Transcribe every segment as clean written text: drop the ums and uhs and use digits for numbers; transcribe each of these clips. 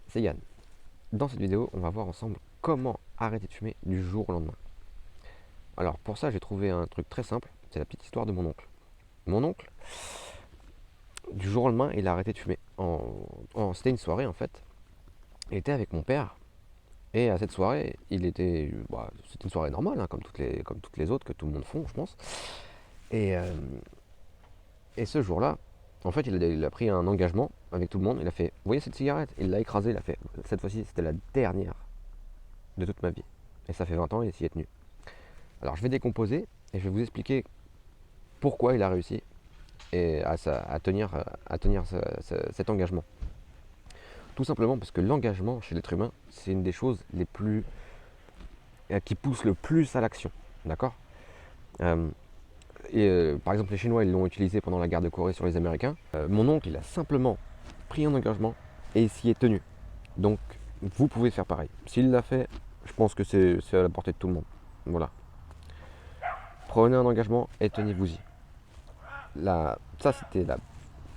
c'est Yann. Dans cette vidéo, on va voir ensemble comment arrêter de fumer du jour au lendemain. Alors pour ça, j'ai trouvé un truc très simple, c'est la petite histoire de mon oncle. Mon oncle, du jour au lendemain, il a arrêté de fumer. C'était une soirée en fait. Il était avec mon père. Et à cette soirée, c'était une soirée normale, hein, comme toutes les autres que tout le monde font, je pense. Et, euh, et ce jour-là, en fait, il a pris un engagement avec tout le monde. Il a fait, vous voyez cette cigarette? Il l'a écrasée, il a fait, cette fois-ci, c'était la dernière de toute ma vie. Et ça fait 20 ans, il s'y est tenu. Alors, je vais décomposer et je vais vous expliquer pourquoi il a réussi et à tenir cet engagement. Tout simplement parce que l'engagement chez l'être humain, c'est une des choses les plus qui pousse le plus à l'action. D'accord. Par exemple, les Chinois, ils l'ont utilisé pendant la guerre de Corée sur les Américains. Mon oncle, il a simplement pris un engagement et il s'y est tenu. Donc, vous pouvez faire pareil. S'il l'a fait, je pense que c'est à la portée de tout le monde. Voilà. Prenez un engagement et tenez-vous-y. Ça, c'était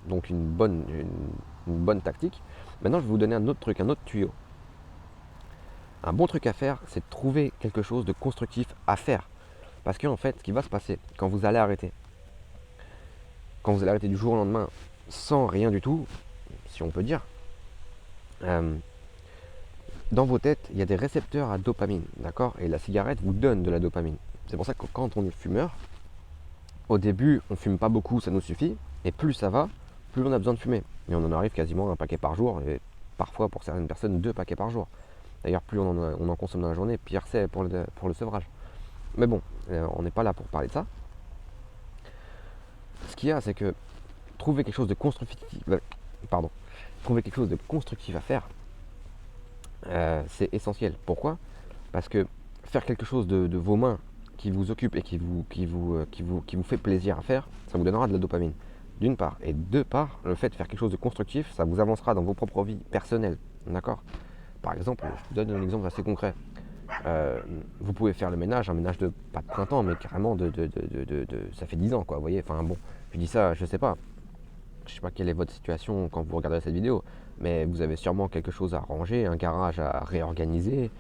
donc une bonne tactique. Maintenant, je vais vous donner un autre truc, un autre tuyau. Un bon truc à faire, c'est de trouver quelque chose de constructif à faire. Parce qu'en fait, ce qui va se passer quand vous allez arrêter du jour au lendemain sans rien du tout, si on peut dire, dans vos têtes, il y a des récepteurs à dopamine, d'accord? Et la cigarette vous donne de la dopamine. C'est pour ça que quand on est fumeur, au début, on fume pas beaucoup, ça nous suffit. Et plus ça va, plus on a besoin de fumer. Et on en arrive quasiment à un paquet par jour, et parfois pour certaines personnes 2 paquets par jour. D'ailleurs, plus on en consomme dans la journée, pire c'est pour le sevrage. Mais bon, on n'est pas là pour parler de ça. Ce qu'il y a, c'est que trouver quelque chose de constructif, à faire, c'est essentiel. Pourquoi? Parce que faire quelque chose de vos mains qui vous occupe et qui vous fait plaisir à faire, ça vous donnera de la dopamine. D'une part. Et deux part, le fait de faire quelque chose de constructif, ça vous avancera dans vos propres vies personnelles. D'accord? Par exemple, je vous donne un exemple assez concret. Vous pouvez faire le ménage, un ménage pas de printemps, mais carrément ça fait 10 ans, quoi, vous voyez. Enfin bon, je dis ça, je sais pas quelle est votre situation quand vous regardez cette vidéo, mais vous avez sûrement quelque chose à ranger, un garage à réorganiser,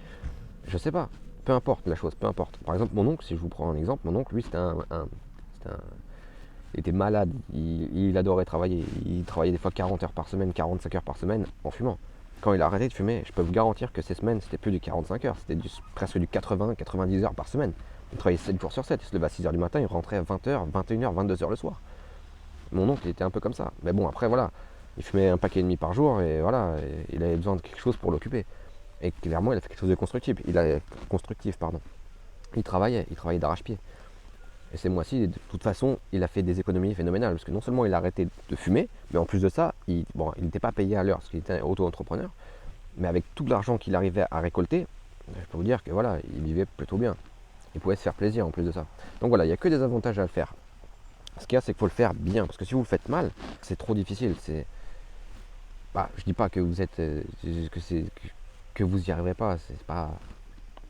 je sais pas, peu importe la chose, peu importe. Par exemple, mon oncle, si je vous prends un exemple, mon oncle, lui, il était malade, il adorait travailler, il travaillait des fois 40 heures par semaine, 45 heures par semaine en fumant. Quand il a arrêté de fumer, je peux vous garantir que ces semaines, c'était plus de 45 heures, c'était presque du 80-90 heures par semaine. Il travaillait 7 jours sur 7, il se levait à 6 heures du matin, il rentrait à 20 heures, 21 heures, 22 heures le soir. Mon oncle, il était un peu comme ça. Mais bon, après, voilà, il fumait un paquet et demi par jour et voilà, il avait besoin de quelque chose pour l'occuper. Et clairement, il a fait quelque chose de constructif. Il travaillait d'arrache-pied. Et ces mois-ci, de toute façon, il a fait des économies phénoménales. Parce que non seulement il a arrêté de fumer, mais en plus de ça, il n'était pas payé à l'heure parce qu'il était auto-entrepreneur. Mais avec tout l'argent qu'il arrivait à récolter, je peux vous dire que voilà, il vivait plutôt bien. Il pouvait se faire plaisir en plus de ça. Donc voilà, il n'y a que des avantages à le faire. Ce qu'il y a, c'est qu'il faut le faire bien. Parce que si vous le faites mal, c'est trop difficile. Je dis pas que vous êtes. Que vous y arriverez pas. C'est pas.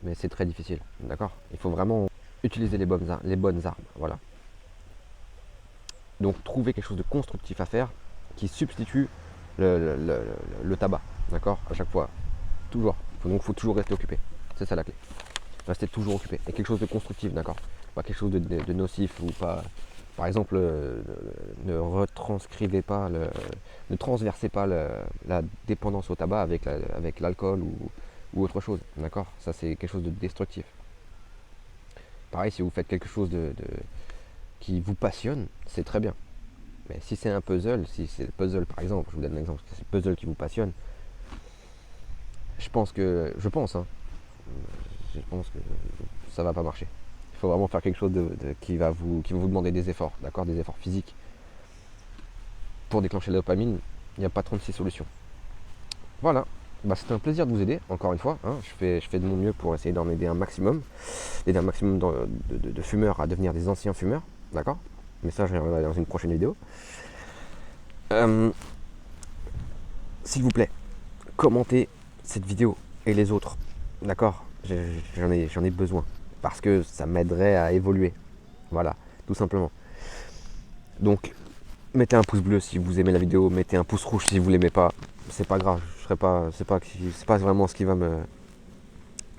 Mais c'est très difficile. D'accord? Il faut vraiment utiliser les bonnes armes. Voilà. Donc trouver quelque chose de constructif à faire qui substitue le tabac. D'accord? À chaque fois. Toujours. Donc il faut toujours rester occupé. C'est ça la clé. Rester toujours occupé. Et quelque chose de constructif, d'accord? Pas quelque chose de nocif ou pas. Par exemple, ne retranscrivez pas, ne transversez pas la dépendance au tabac avec l'alcool ou autre chose, d'accord? Ça, c'est quelque chose de destructif. Pareil, si vous faites quelque chose qui vous passionne, c'est très bien. Mais si c'est un puzzle, si c'est le puzzle par exemple, je vous donne un exemple, si c'est le puzzle qui vous passionne, je pense que ça va pas marcher. Il faut vraiment faire quelque chose qui va vous demander des efforts, d'accord, des efforts physiques. Pour déclencher la dopamine, il n'y a pas 36 solutions. Voilà, c'était un plaisir de vous aider, encore une fois. Hein. Je fais de mon mieux pour essayer d'en aider un maximum de fumeurs à devenir des anciens fumeurs, d'accord? Mais ça, je reviendrai dans une prochaine vidéo. S'il vous plaît, commentez cette vidéo et les autres, d'accord? J'en ai besoin, parce que ça m'aiderait à évoluer. Voilà, tout simplement. Donc, mettez un pouce bleu si vous aimez la vidéo, mettez un pouce rouge si vous l'aimez pas. c'est pas grave. Je serais pas, c'est pas vraiment ce qui va me,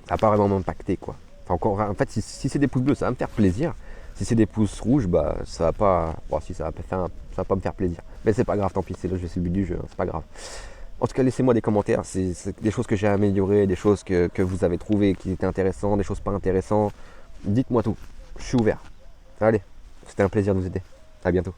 ça va pas vraiment m'impacter quoi. Enfin, encore, en fait, si c'est des pouces bleus, ça va me faire plaisir. Si c'est des pouces rouges, bah ça va pas, bon, si ça va, ça va pas me faire plaisir. Mais c'est pas grave, tant pis, c'est le but du jeu, hein, c'est pas grave. En tout cas, laissez-moi des commentaires, c'est des choses que j'ai améliorées, des choses que vous avez trouvées qui étaient intéressantes, des choses pas intéressantes. Dites-moi tout, je suis ouvert. Allez, c'était un plaisir de vous aider. À bientôt.